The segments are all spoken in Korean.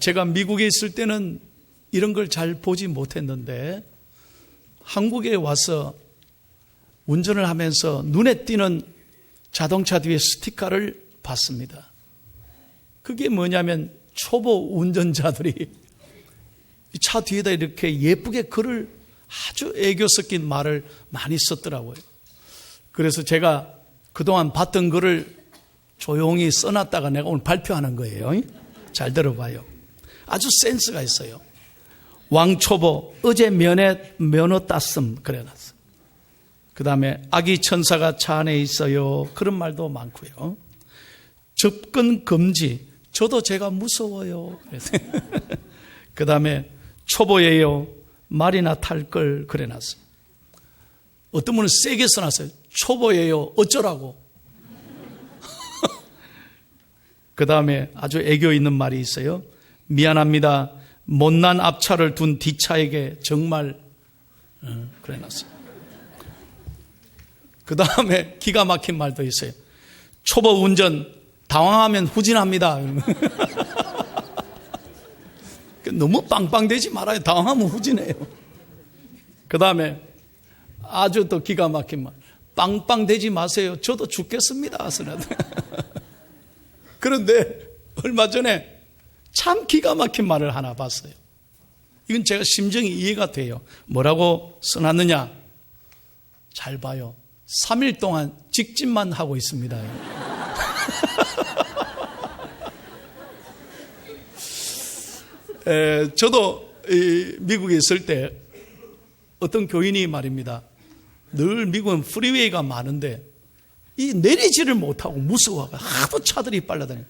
제가 미국에 있을 때는 이런 걸 잘 보지 못했는데 한국에 와서 운전을 하면서 눈에 띄는 자동차 뒤에 스티커를 봤습니다. 그게 뭐냐면 초보 운전자들이 차 뒤에다 이렇게 예쁘게 글을 아주 애교 섞인 말을 많이 썼더라고요. 그래서 제가 그동안 봤던 글을 조용히 써놨다가 내가 오늘 발표하는 거예요. 잘 들어봐요. 아주 센스가 있어요. 왕초보 어제 면허 땄음 그래놨어. 그 다음에 아기 천사가 차 안에 있어요. 그런 말도 많고요. 접근 금지. 저도 제가 무서워요. 그 다음에 초보예요. 말이나 탈 걸 그래놨어요. 어떤 분은 세게 써놨어요. 초보예요. 어쩌라고. 그 다음에 아주 애교 있는 말이 있어요. 미안합니다. 못난 앞차를 둔 뒷차에게 정말 그래놨어요. 그 다음에 기가 막힌 말도 있어요. 초보 운전 당황하면 후진합니다. 너무 빵빵대지 말아요. 당황하면 후진해요. 그 다음에 아주 또 기가 막힌 말. 빵빵대지 마세요. 저도 죽겠습니다. 그런데 얼마 전에 참 기가 막힌 말을 하나 봤어요. 이건 제가 심정이 이해가 돼요. 뭐라고 써놨느냐? 잘 봐요. 3일 동안 직진만 하고 있습니다. 저도 미국에 있을 때 어떤 교인이 말입니다. 늘 미국은 프리웨이가 많은데 이 내리지를 못하고 무서워가 하도 차들이 빨라다녀요.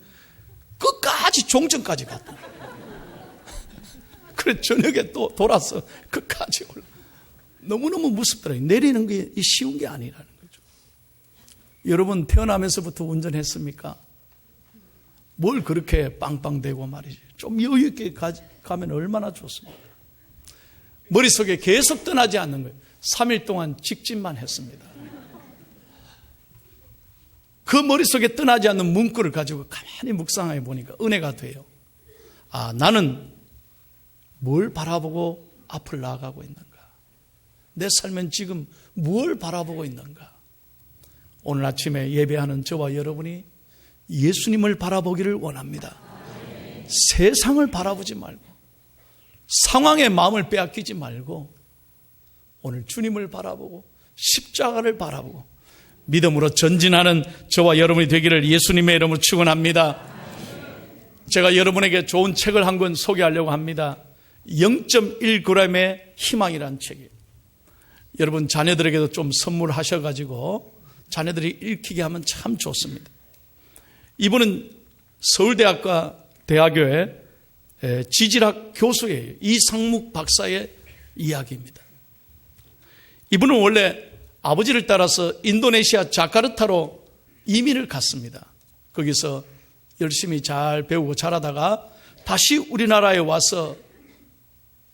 끝까지 종점까지 갔다. 그래 저녁에 또 돌아서 끝까지 올라. 너무너무 무섭더라고요. 내리는 게 쉬운 게 아니라는 거죠. 여러분 태어나면서부터 운전했습니까? 뭘 그렇게 빵빵대고 말이지. 좀 여유 있게 가면 얼마나 좋습니까? 머릿속에 계속 떠나지 않는 거예요. 3일 동안 직진만 했습니다. 그 머릿속에 떠나지 않는 문구를 가지고 가만히 묵상해 보니까 은혜가 돼요. 아, 나는 뭘 바라보고 앞을 나아가고 있는가? 내 삶은 지금 뭘 바라보고 있는가? 오늘 아침에 예배하는 저와 여러분이 예수님을 바라보기를 원합니다. 세상을 바라보지 말고 상황의 마음을 빼앗기지 말고 오늘 주님을 바라보고 십자가를 바라보고 믿음으로 전진하는 저와 여러분이 되기를 예수님의 이름으로 축원합니다. 제가 여러분에게 좋은 책을 한 권 소개하려고 합니다. 0.1g의 희망이라는 책이에요. 여러분 자녀들에게도 좀 선물하셔가지고 자녀들이 읽히게 하면 참 좋습니다. 이분은 서울대학과 대학교의 지질학 교수예요. 이상묵 박사의 이야기입니다. 이분은 원래 아버지를 따라서 인도네시아 자카르타로 이민을 갔습니다. 거기서 열심히 잘 배우고 자라다가 다시 우리나라에 와서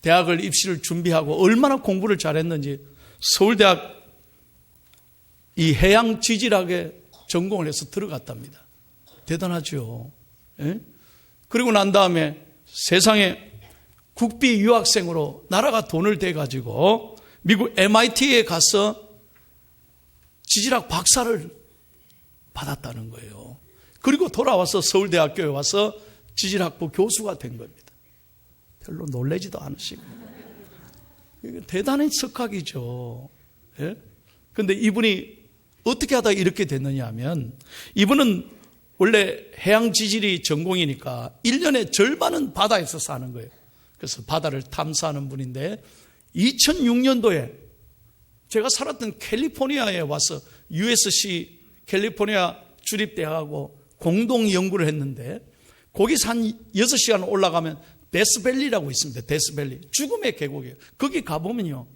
대학을 입시를 준비하고 얼마나 공부를 잘했는지 서울대학 이 해양 지질학에 전공을 해서 들어갔답니다. 대단하죠. 예? 그리고 난 다음에 세상에 국비 유학생으로 나라가 돈을 대가지고 미국 MIT에 가서 지질학 박사를 받았다는 거예요. 그리고 돌아와서 서울대학교에 와서 지질학부 교수가 된 겁니다. 별로 놀라지도 않으시고. 대단한 석학이죠. 그런데 이분이 어떻게 하다 이렇게 됐느냐 하면 이분은 원래 해양 지질이 전공이니까 1년의 절반은 바다에서 사는 거예요. 그래서 바다를 탐사하는 분인데 2006년도에 제가 살았던 캘리포니아에 와서 USC 캘리포니아 주립대학하고 공동 연구를 했는데 거기서 한 6시간 올라가면 데스밸리라고 있습니다. 데스밸리. 죽음의 계곡이에요. 거기 가보면요.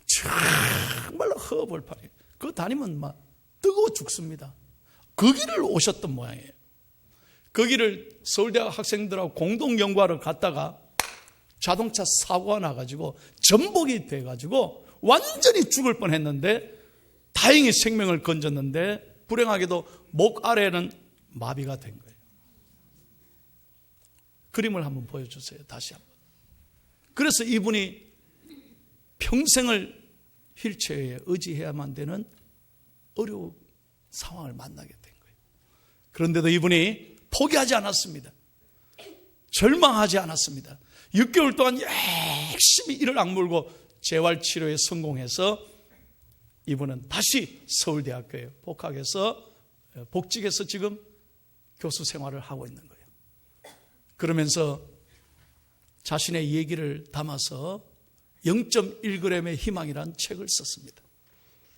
정말로 허벌판이에요. 그거 다니면 막 뜨거워 죽습니다. 거기를 오셨던 모양이에요. 거기를 서울대학 학생들하고 공동 연구하러 갔다가 자동차 사고가 나가지고 전복이 돼가지고 완전히 죽을 뻔했는데 다행히 생명을 건졌는데 불행하게도 목 아래는 마비가 된 거예요. 그림을 한번 보여주세요. 다시 한번. 그래서 이분이 평생을 휠체어에 의지해야만 되는 어려운 상황을 만나게 된 거예요. 그런데도 이분이 포기하지 않았습니다. 절망하지 않았습니다. 6개월 동안 열심히 이를 악물고 재활치료에 성공해서 이분은 다시 서울대학교에 복직해서 지금 교수 생활을 하고 있는 거예요. 그러면서 자신의 얘기를 담아서 0.1g의 희망이란 책을 썼습니다.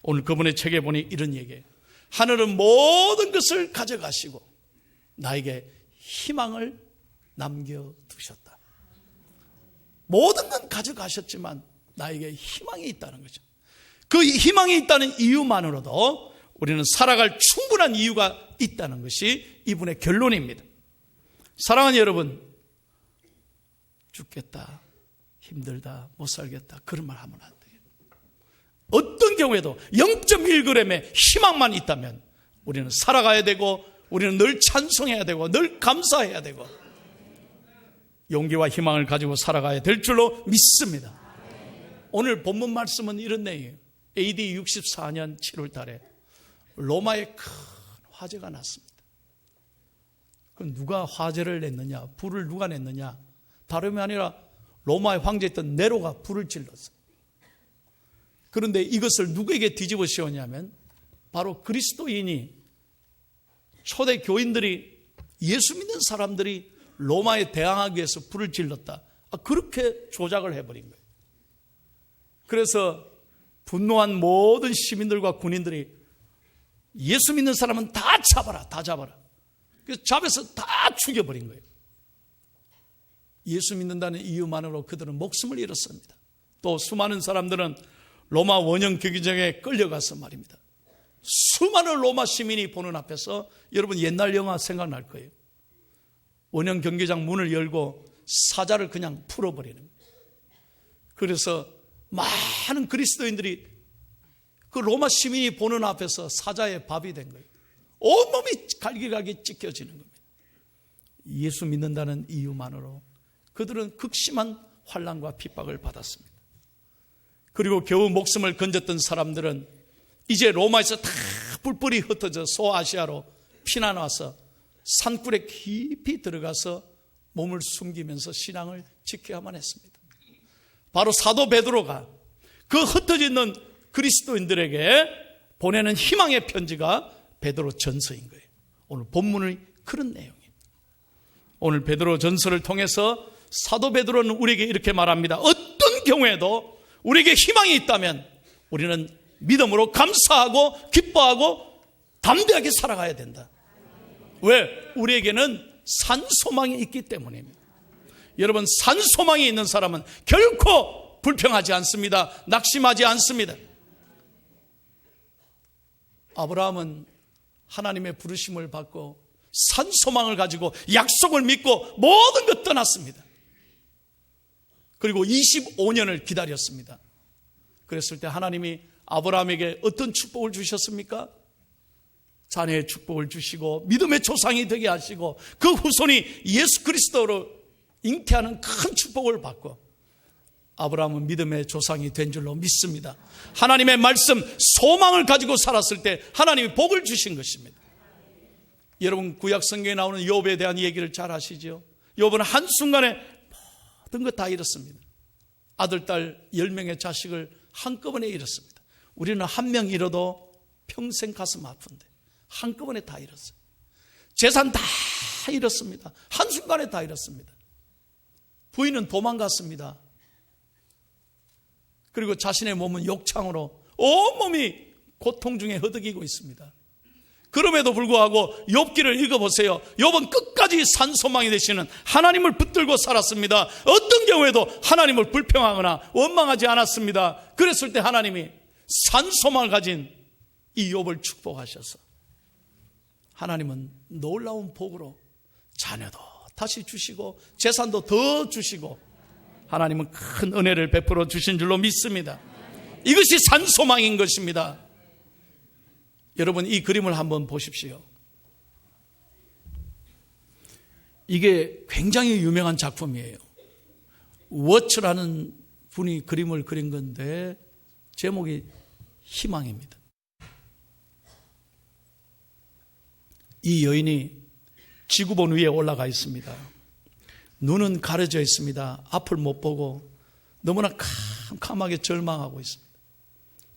오늘 그분의 책에 보니 이런 얘기예요. 하늘은 모든 것을 가져가시고 나에게 희망을 남겨두셨다. 모든 건 가져가셨지만 나에게 희망이 있다는 거죠. 그 희망이 있다는 이유만으로도 우리는 살아갈 충분한 이유가 있다는 것이 이분의 결론입니다. 사랑하는 여러분, 죽겠다, 힘들다, 못 살겠다 그런 말 하면 안 돼요. 어떤 경우에도 0.1g의 희망만 있다면 우리는 살아가야 되고 우리는 늘 찬송해야 되고 늘 감사해야 되고 용기와 희망을 가지고 살아가야 될 줄로 믿습니다. 오늘 본문 말씀은 이런 내용이에요. AD 64년 7월 달에 로마에 큰 화재가 났습니다. 그럼 누가 화재를 냈느냐, 불을 누가 냈느냐, 다름이 아니라 로마의 황제였던 네로가 불을 질렀어요. 그런데 이것을 누구에게 뒤집어 씌웠냐면 바로 그리스도인이, 초대 교인들이, 예수 믿는 사람들이 로마에 대항하기 위해서 불을 질렀다, 그렇게 조작을 해버린 거예요. 그래서 분노한 모든 시민들과 군인들이 예수 믿는 사람은 다 잡아라, 다 잡아라. 그래서 잡아서 다 죽여버린 거예요. 예수 믿는다는 이유만으로 그들은 목숨을 잃었습니다. 또 수많은 사람들은 로마 원형 경기장에 끌려가서 말입니다. 수많은 로마 시민이 보는 앞에서, 여러분 옛날 영화 생각날 거예요. 원형 경기장 문을 열고 사자를 그냥 풀어버리는 거예요. 그래서 많은 그리스도인들이 그 로마 시민이 보는 앞에서 사자의 밥이 된 거예요. 온몸이 갈기갈기 찢겨지는 겁니다. 예수 믿는다는 이유만으로 그들은 극심한 환난과 핍박을 받았습니다. 그리고 겨우 목숨을 건졌던 사람들은 이제 로마에서 다 뿔뿔이 흩어져 소아시아로 피난 와서 산굴에 깊이 들어가서 몸을 숨기면서 신앙을 지켜야만 했습니다. 바로 사도 베드로가 그 흩어져 있는 그리스도인들에게 보내는 희망의 편지가 베드로 전서인 거예요. 오늘 본문의 그런 내용입니다. 오늘 베드로 전서를 통해서 사도 베드로는 우리에게 이렇게 말합니다. 어떤 경우에도 우리에게 희망이 있다면 우리는 믿음으로 감사하고 기뻐하고 담대하게 살아가야 된다. 왜? 우리에게는 산소망이 있기 때문입니다. 여러분, 산소망이 있는 사람은 결코 불평하지 않습니다. 낙심하지 않습니다. 아브라함은 하나님의 부르심을 받고 산소망을 가지고 약속을 믿고 모든 것 떠났습니다. 그리고 25년을 기다렸습니다. 그랬을 때 하나님이 아브라함에게 어떤 축복을 주셨습니까? 자녀의 축복을 주시고 믿음의 조상이 되게 하시고 그 후손이 예수 그리스도로 잉태하는 큰 축복을 받고 아브라함은 믿음의 조상이 된 줄로 믿습니다. 하나님의 말씀, 소망을 가지고 살았을 때 하나님이 복을 주신 것입니다. 여러분, 구약 성경에 나오는 욥에 대한 얘기를 잘 아시죠? 욥은 한순간에 모든 것 다 잃었습니다. 아들, 딸 10명의 자식을 한꺼번에 잃었습니다. 우리는 한 명 잃어도 평생 가슴 아픈데 한꺼번에 다 잃었어요. 재산 다 잃었습니다. 한순간에 다 잃었습니다. 부인은 도망갔습니다. 그리고 자신의 몸은 욕창으로 온몸이 고통 중에 허덕이고 있습니다. 그럼에도 불구하고 욥기를 읽어보세요. 욥은 끝까지 산소망이 되시는 하나님을 붙들고 살았습니다. 어떤 경우에도 하나님을 불평하거나 원망하지 않았습니다. 그랬을 때 하나님이 산소망을 가진 이 욥을 축복하셔서 하나님은 놀라운 복으로 자녀도 다시 주시고 재산도 더 주시고 하나님은 큰 은혜를 베풀어 주신 줄로 믿습니다. 이것이 산소망인 것입니다. 여러분, 이 그림을 한번 보십시오. 이게 굉장히 유명한 작품이에요. 워츠라는 분이 그림을 그린 건데 제목이 희망입니다. 이 여인이 지구본 위에 올라가 있습니다. 눈은 가려져 있습니다. 앞을 못 보고 너무나 캄캄하게 절망하고 있습니다.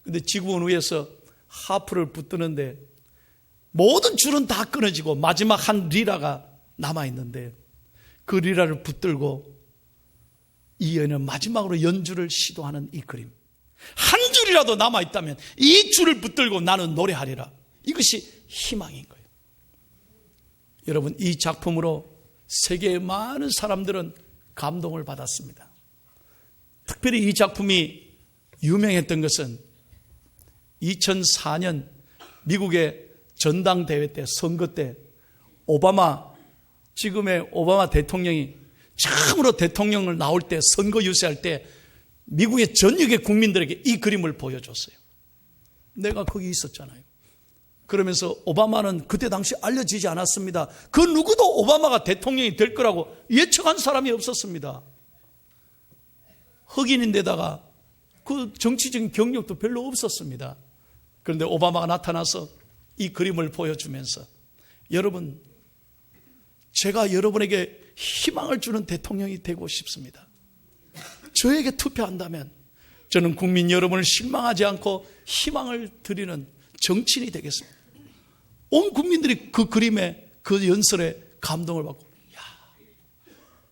그런데 지구본 위에서 하프를 붙드는데 모든 줄은 다 끊어지고 마지막 한 리라가 남아있는데 그 리라를 붙들고 이 여인은 마지막으로 연주를 시도하는 이 그림. 한 줄이라도 남아있다면 이 줄을 붙들고 나는 노래하리라. 이것이 희망인 거예요. 여러분, 이 작품으로 세계의 많은 사람들은 감동을 받았습니다. 특별히 이 작품이 유명했던 것은 2004년 미국의 전당대회 때, 선거 때 지금의 오바마 대통령이 처음으로 대통령을 나올 때, 선거 유세할 때 미국의 전역의 국민들에게 이 그림을 보여줬어요. 내가 거기 있었잖아요. 그러면서 오바마는 그때 당시 알려지지 않았습니다. 그 누구도 오바마가 대통령이 될 거라고 예측한 사람이 없었습니다. 흑인인데다가 그 정치적인 경력도 별로 없었습니다. 그런데 오바마가 나타나서 이 그림을 보여주면서 여러분, 제가 여러분에게 희망을 주는 대통령이 되고 싶습니다. 저에게 투표한다면 저는 국민 여러분을 실망하지 않고 희망을 드리는 정치인이 되겠습니다. 온 국민들이 그 그림에, 그 연설에 감동을 받고, 야,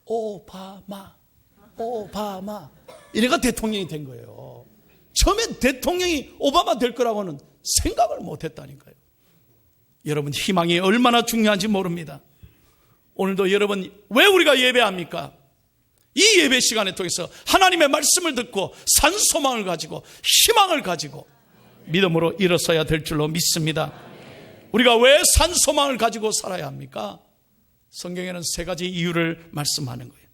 오바마 이래가 대통령이 된 거예요. 처음엔 대통령이 오바마 될 거라고는 생각을 못 했다니까요. 여러분, 희망이 얼마나 중요한지 모릅니다. 오늘도 여러분, 왜 우리가 예배합니까? 이 예배 시간에 통해서 하나님의 말씀을 듣고 산소망을 가지고 희망을 가지고 믿음으로 일어서야 될 줄로 믿습니다. 우리가 왜 산소망을 가지고 살아야 합니까? 성경에는 세 가지 이유를 말씀하는 거예요.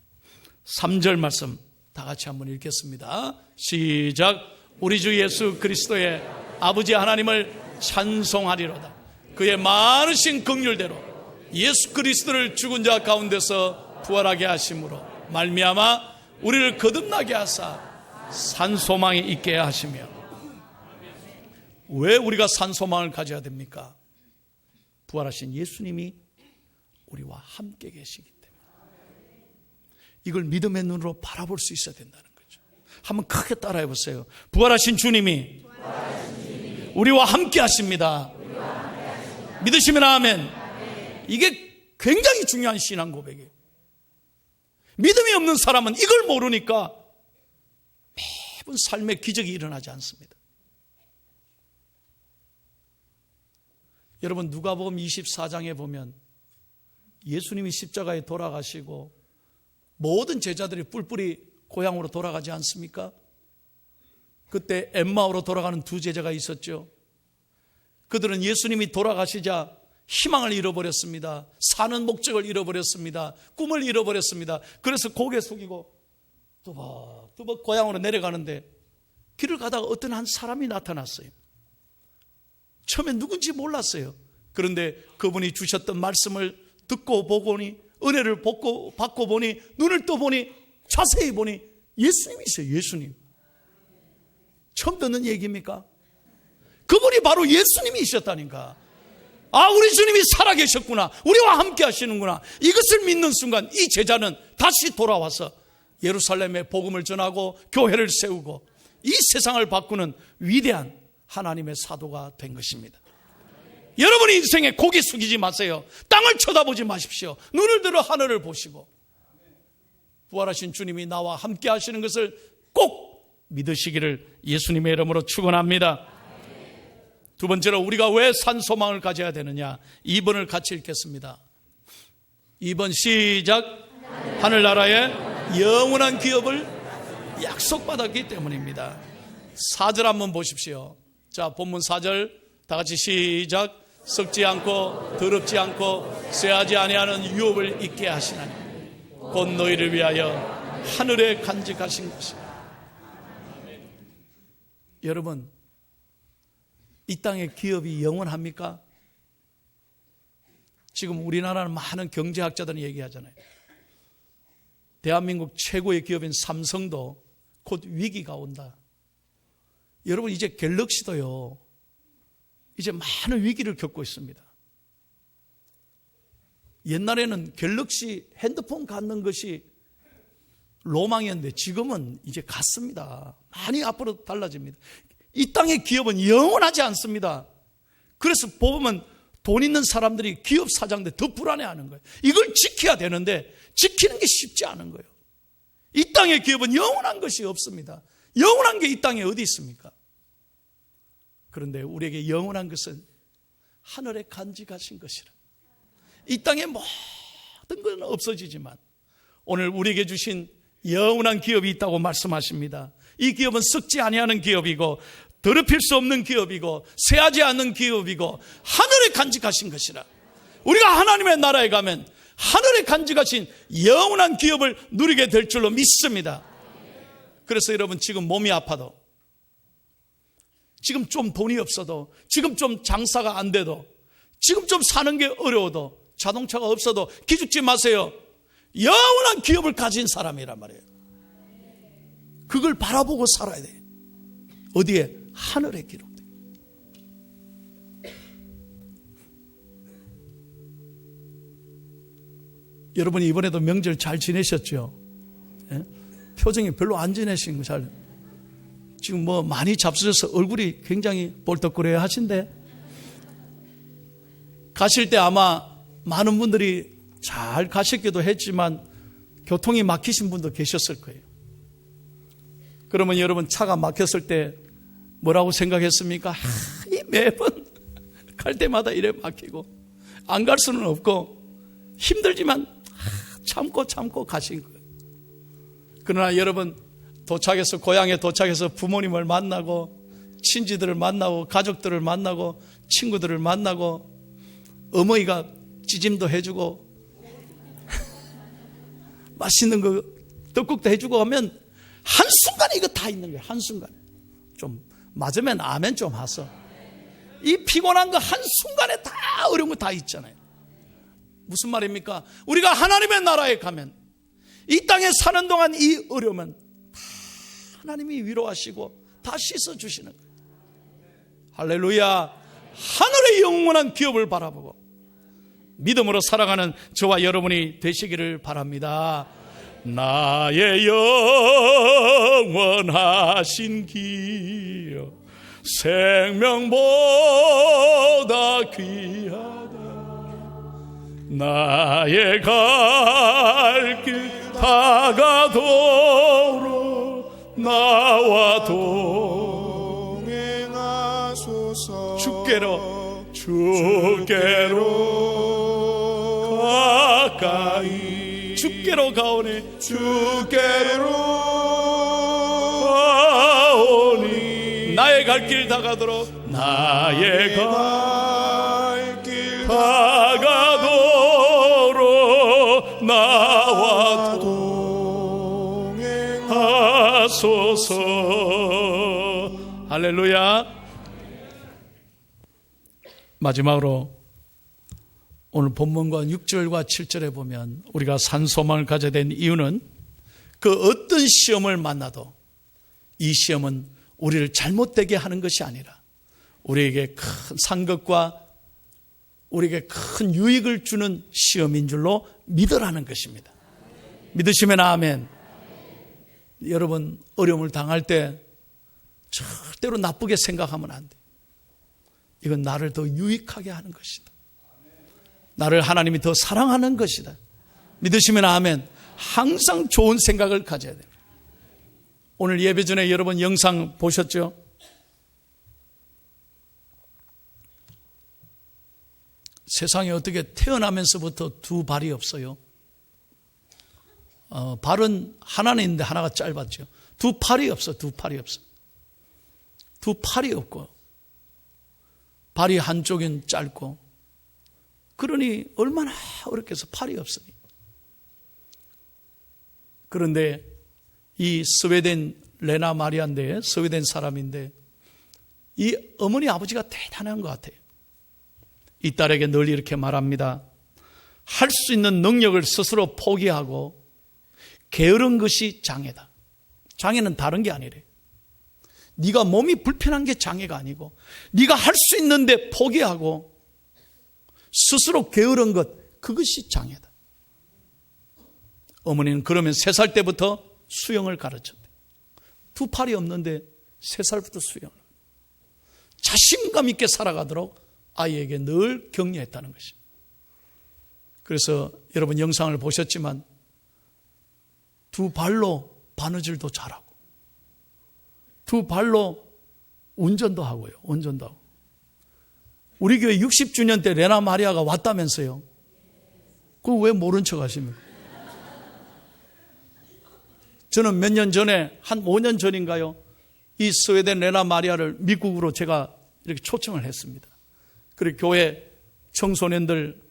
3절 말씀 다 같이 한번 읽겠습니다. 시작. 우리 주 예수 그리스도의 아버지 하나님을 찬송하리로다. 그의 많으신 긍휼대로 예수 그리스도를 죽은 자 가운데서 부활하게 하심으로 말미암아 우리를 거듭나게 하사 산소망이 있게 하시며. 왜 우리가 산소망을 가져야 됩니까? 부활하신 예수님이 우리와 함께 계시기 때문에. 이걸 믿음의 눈으로 바라볼 수 있어야 된다는 거죠. 한번 크게 따라해 보세요. 부활하신 주님이 우리와 함께 하십니다. 믿으시면 아멘. 이게 굉장히 중요한 신앙 고백이에요. 믿음이 없는 사람은 이걸 모르니까 매번 삶의 기적이 일어나지 않습니다. 여러분, 누가복음 24장에 보면 예수님이 십자가에 돌아가시고 모든 제자들이 뿔뿔이 고향으로 돌아가지 않습니까? 그때 엠마오로 돌아가는 두 제자가 있었죠. 그들은 예수님이 돌아가시자 희망을 잃어버렸습니다. 사는 목적을 잃어버렸습니다. 꿈을 잃어버렸습니다. 그래서 고개 숙이고 뚜벅뚜벅 고향으로 내려가는데 길을 가다가 어떤 한 사람이 나타났어요. 처음에 누군지 몰랐어요. 그런데 그분이 주셨던 말씀을 듣고 보고니, 은혜를 받고 보니, 눈을 떠보니, 자세히 보니 예수님이세요. 예수님. 처음 듣는 얘기입니까? 그분이 바로 예수님이셨다니까. 아, 우리 주님이 살아계셨구나, 우리와 함께 하시는구나. 이것을 믿는 순간 이 제자는 다시 돌아와서 예루살렘에 복음을 전하고 교회를 세우고 이 세상을 바꾸는 위대한 하나님의 사도가 된 것입니다. 여러분의 인생에 고개 숙이지 마세요. 땅을 쳐다보지 마십시오. 눈을 들어 하늘을 보시고 부활하신 주님이 나와 함께 하시는 것을 꼭 믿으시기를 예수님의 이름으로 축원합니다. 두 번째로 우리가 왜 산소망을 가져야 되느냐, 2번을 같이 읽겠습니다. 2번 시작. 하늘나라의 영원한 기업을 약속받았기 때문입니다. 4절 한번 보십시오. 자, 본문 4절 다 같이 시작. 썩지 않고 더럽지 않고 쇠하지 아니하는 유업을 있게 하시나니 곧 너희를 위하여 하늘에 간직하신 것이다. 여러분, 이 땅의 기업이 영원합니까? 지금 우리나라는 많은 경제학자들은 얘기하잖아요. 대한민국 최고의 기업인 삼성도 곧 위기가 온다. 여러분, 이제 갤럭시도요, 이제 많은 위기를 겪고 있습니다. 옛날에는 갤럭시 핸드폰 갖는 것이 로망이었는데 지금은 이제 갔습니다. 많이 앞으로 달라집니다. 이 땅의 기업은 영원하지 않습니다. 그래서 보면 돈 있는 사람들이 기업 사장들 더 불안해하는 거예요. 이걸 지켜야 되는데 지키는 게 쉽지 않은 거예요. 이 땅의 기업은 영원한 것이 없습니다. 영원한 게 이 땅에 어디 있습니까? 그런데 우리에게 영원한 것은 하늘에 간직하신 것이라. 이 땅의 모든 건 없어지지만 오늘 우리에게 주신 영원한 기업이 있다고 말씀하십니다. 이 기업은 썩지 아니하는 기업이고 더럽힐 수 없는 기업이고 쇠하지 않는 기업이고 하늘에 간직하신 것이라. 우리가 하나님의 나라에 가면 하늘에 간직하신 영원한 기업을 누리게 될 줄로 믿습니다. 그래서 여러분, 지금 몸이 아파도, 지금 좀 돈이 없어도, 지금 좀 장사가 안 돼도, 지금 좀 사는 게 어려워도, 자동차가 없어도 기죽지 마세요. 영원한 기업을 가진 사람이란 말이에요. 그걸 바라보고 살아야 돼요. 어디에? 하늘에 기록돼. 여러분이 이번에도 명절 잘 지내셨죠? 예? 표정이 별로 안 지내신 거 잘. 지금 뭐 많이 잡수셔서 얼굴이 굉장히 볼떡거려 하신데, 가실 때 아마 많은 분들이 잘 가셨기도 했지만 교통이 막히신 분도 계셨을 거예요. 그러면 여러분, 차가 막혔을 때 뭐라고 생각했습니까? 매번 갈 때마다 이래 막히고 안 갈 수는 없고 힘들지만 참고 가신 거예요. 그러나 여러분, 도착해서, 고향에 도착해서 부모님을 만나고 친지들을 만나고 가족들을 만나고 친구들을 만나고 어머니가 찌짐도 해주고 맛있는 거 떡국도 해주고 하면 한순간에 이거 다 있는 거예요. 한순간에. 좀 맞으면 아멘 좀 하소. 이 피곤한 거 한순간에 다 어려운 거 다 있잖아요. 무슨 말입니까? 우리가 하나님의 나라에 가면 이 땅에 사는 동안 이 어려움은 다 하나님이 위로하시고 다 씻어주시는 거예요. 할렐루야. 하늘의 영원한 기업을 바라보고 믿음으로 살아가는 저와 여러분이 되시기를 바랍니다. 나의 영원하신 기업 생명보다 귀하다. 나의 갈 길 다가도록 나와 동행하소서. 주께로 가까이, 주께로 가오니, 주께로 가오니. 나의 갈 길 다가도록, 나의 갈 길 다가도록 나와 동행하소서. 할렐루야. 마지막으로 오늘 본문과 6절과 7절에 보면 우리가 산소망을 가져야 된 이유는 그 어떤 시험을 만나도 이 시험은 우리를 잘못되게 하는 것이 아니라 우리에게 큰 상급과 우리에게 큰 유익을 주는 시험인 줄로 믿으라는 것입니다. 믿으시면 아멘. 여러분, 어려움을 당할 때 절대로 나쁘게 생각하면 안 돼요. 이건 나를 더 유익하게 하는 것이다. 나를 하나님이 더 사랑하는 것이다. 믿으시면 아멘. 항상 좋은 생각을 가져야 돼요. 오늘 예배 전에 여러분 영상 보셨죠? 세상에 어떻게 태어나면서부터 두 발이 없어요? 발은 하나는 있는데 하나가 짧았죠. 두 팔이 없어. 두 팔이 없어. 두 팔이 없고 발이 한쪽은 짧고, 그러니 얼마나 어렵게 해서 팔이 없으니. 그런데 이 스웨덴 레나 마리아인데, 스웨덴 사람인데 이 어머니 아버지가 대단한 것 같아요. 이 딸에게 늘 이렇게 말합니다. 할 수 있는 능력을 스스로 포기하고 게으른 것이 장애다. 장애는 다른 게 아니래. 네가 몸이 불편한 게 장애가 아니고 네가 할 수 있는데 포기하고 스스로 게으른 것, 그것이 장애다. 어머니는 그러면 3살 때부터 수영을 가르쳤대. 2 팔이 없는데 3살부터 수영을. 자신감 있게 살아가도록 아이에게 늘 격려했다는 것입니다. 그래서 여러분 영상을 보셨지만 2 발로 바느질도 잘하고 2 발로 운전도 하고요. 운전도 하고. 우리 교회 60주년 때 레나 마리아가 왔다면서요. 그거 왜 모른 척 하십니까? 저는 몇 년 전에, 한 5년 전인가요? 이 스웨덴 레나 마리아를 미국으로 제가 이렇게 초청을 했습니다. 그리고 교회 청소년들,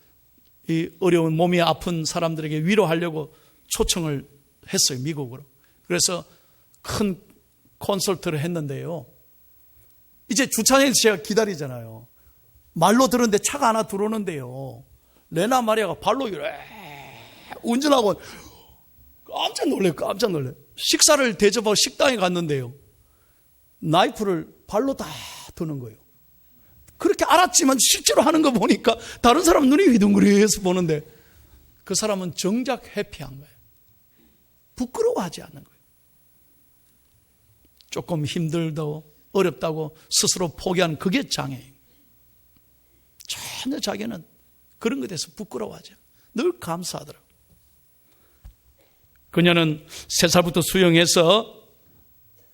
이 어려운 몸이 아픈 사람들에게 위로하려고 초청을 했어요, 미국으로. 그래서 큰 콘서트를 했는데요. 이제 주차장에서 제가 기다리잖아요. 말로 들었는데 차가 하나 들어오는데요. 레나 마리아가 발로 이래 운전하고 깜짝 놀래요. 식사를 대접하고 식당에 갔는데요. 나이프를 발로 다 드는 거예요. 그렇게 알았지만 실제로 하는 거 보니까 다른 사람 눈이 휘둥그레해서 보는데 그 사람은 정작 해피한 거예요. 부끄러워하지 않는 거예요. 조금 힘들다고 어렵다고 스스로 포기하는 그게 장애예요. 전혀 자기는 그런 것에 대해서 부끄러워하지 않아요. 늘 감사하더라고요. 그녀는 3살부터 수영해서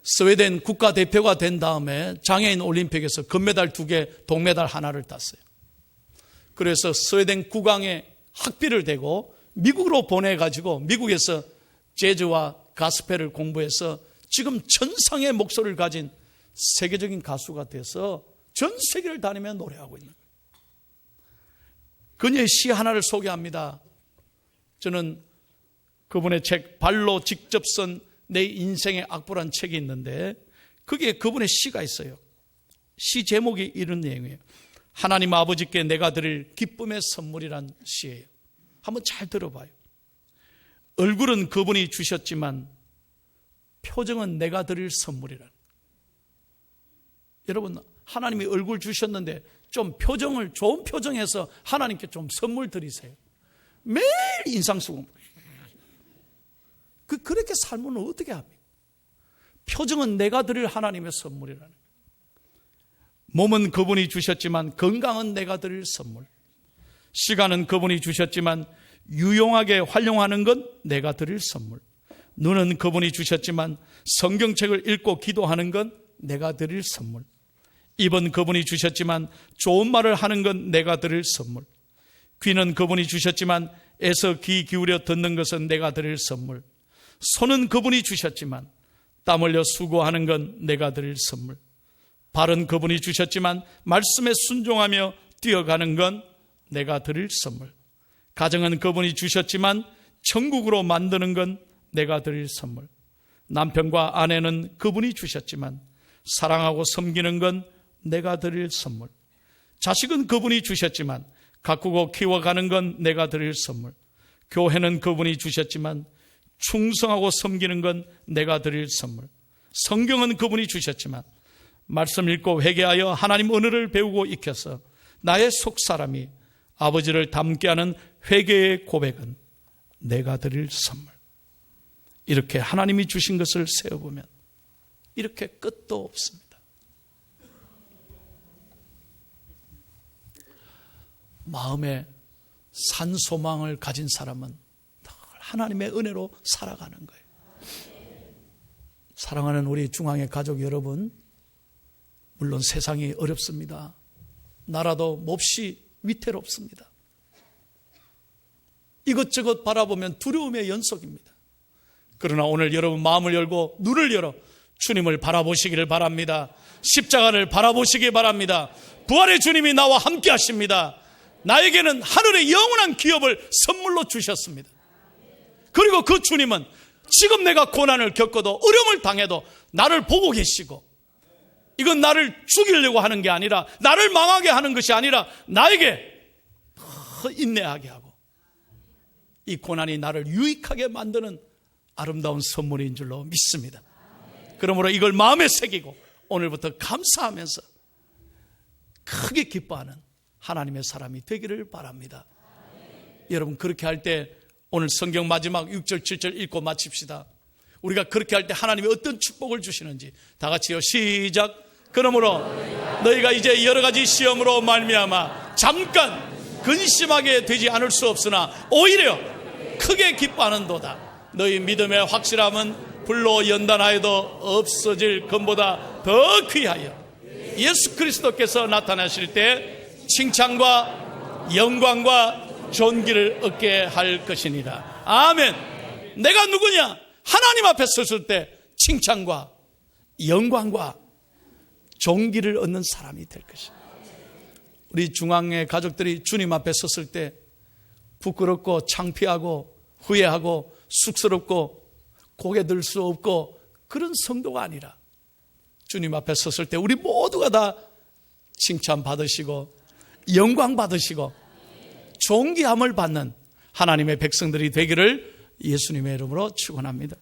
스웨덴 국가대표가 된 다음에 장애인 올림픽에서 금메달 2개, 동메달 1를 땄어요. 그래서 스웨덴 국왕의 학비를 대고 미국으로 보내가지고 미국에서 재즈와 가스펠을 공부해서 지금 천상의 목소리를 가진 세계적인 가수가 돼서 전 세계를 다니며 노래하고 있는 거예요. 그녀의 시 하나를 소개합니다. 저는 그분의 책 발로 직접 쓴 내 인생의 악보란 책이 있는데 거기에 그분의 시가 있어요. 시 제목이 이런 내용이에요. 하나님 아버지께 내가 드릴 기쁨의 선물이란 시예요. 한번 잘 들어봐요. 얼굴은 그분이 주셨지만 표정은 내가 드릴 선물이란. 여러분 하나님이 얼굴 주셨는데 좀 표정을 좋은 표정해서 하나님께 좀 선물 드리세요. 매일 인상 쓰고 그렇게 살면 어떻게 합니까? 표정은 내가 드릴 하나님의 선물이라는 거예요. 몸은 그분이 주셨지만 건강은 내가 드릴 선물. 시간은 그분이 주셨지만 유용하게 활용하는 건 내가 드릴 선물. 눈은 그분이 주셨지만 성경책을 읽고 기도하는 건 내가 드릴 선물. 입은 그분이 주셨지만 좋은 말을 하는 건 내가 드릴 선물. 귀는 그분이 주셨지만 애써 귀 기울여 듣는 것은 내가 드릴 선물. 손은 그분이 주셨지만 땀 흘려 수고하는 건 내가 드릴 선물. 발은 그분이 주셨지만 말씀에 순종하며 뛰어가는 건 내가 드릴 선물. 가정은 그분이 주셨지만 천국으로 만드는 건 내가 드릴 선물. 남편과 아내는 그분이 주셨지만 사랑하고 섬기는 건 내가 드릴 선물. 자식은 그분이 주셨지만 가꾸고 키워가는 건 내가 드릴 선물. 교회는 그분이 주셨지만 충성하고 섬기는 건 내가 드릴 선물. 성경은 그분이 주셨지만 말씀 읽고 회개하여 하나님 은혜를 배우고 익혀서 나의 속사람이 아버지를 닮게 하는 회개의 고백은 내가 드릴 선물. 이렇게 하나님이 주신 것을 세어보면 이렇게 끝도 없습니다. 마음에 산소망을 가진 사람은 늘 하나님의 은혜로 살아가는 거예요. 사랑하는 우리 중앙의 가족 여러분, 물론 세상이 어렵습니다. 나라도 몹시 위태롭습니다. 이것저것 바라보면 두려움의 연속입니다. 그러나 오늘 여러분 마음을 열고 눈을 열어 주님을 바라보시기를 바랍니다. 십자가를 바라보시기 바랍니다. 부활의 주님이 나와 함께 하십니다. 나에게는 하늘의 영원한 기업을 선물로 주셨습니다. 그리고 그 주님은 지금 내가 고난을 겪어도 어려움을 당해도 나를 보고 계시고, 이건 나를 죽이려고 하는 게 아니라, 나를 망하게 하는 것이 아니라 나에게 더 인내하게 하고 이 고난이 나를 유익하게 만드는 아름다운 선물인 줄로 믿습니다. 그러므로 이걸 마음에 새기고 오늘부터 감사하면서 크게 기뻐하는 하나님의 사람이 되기를 바랍니다. 여러분, 그렇게 할 때 오늘 성경 마지막 6절 7절 읽고 마칩시다. 우리가 그렇게 할 때 하나님이 어떤 축복을 주시는지 다 같이요, 시작. 그러므로 너희가 이제 여러 가지 시험으로 말미암아 잠깐 근심하게 되지 않을 수 없으나 오히려 크게 기뻐하는도다. 너희 믿음의 확실함은 불로 연단하여도 없어질 것보다 더 귀하여 예수 그리스도께서 나타나실 때 칭찬과 영광과 존귀를 얻게 할 것이니라. 아멘. 내가 누구냐? 하나님 앞에 섰을 때 칭찬과 영광과 존귀를 얻는 사람이 될 것입니다. 우리 중앙의 가족들이 주님 앞에 섰을 때 부끄럽고 창피하고 후회하고 쑥스럽고 고개 들 수 없고 그런 성도가 아니라 주님 앞에 섰을 때 우리 모두가 다 칭찬 받으시고 영광 받으시고 존귀함을 받는 하나님의 백성들이 되기를 예수님의 이름으로 축원합니다.